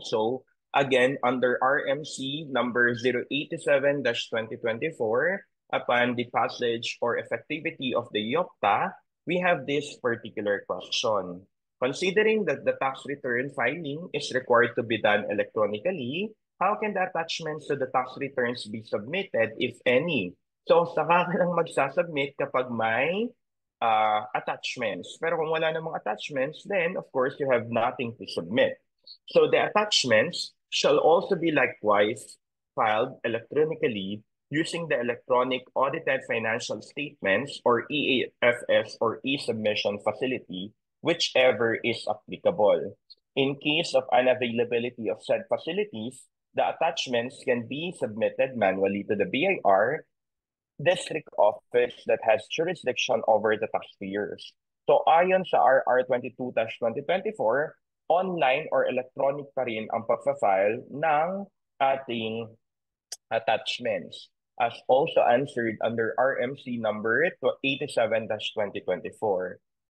So again, under RMC number 087-2024, upon the passage or effectivity of the IOCTA, we have this particular question. Considering that the tax return filing is required to be done electronically, how can the attachments to the tax returns be submitted, if any? So, saka ka lang magsasubmit kapag may attachments. Pero kung wala namang attachments, then of course you have nothing to submit. So the attachments shall also be likewise filed electronically using the electronic audited financial statements or EAFS or e-submission facility, whichever is applicable. In case of unavailability of said facilities, the attachments can be submitted manually to the BIR district office that has jurisdiction over the taxpayers. So ayon sa RR 22-2024, online or electronic pa rin ang pagpa-file ng ating attachments, as also answered under RMC number 87-2024.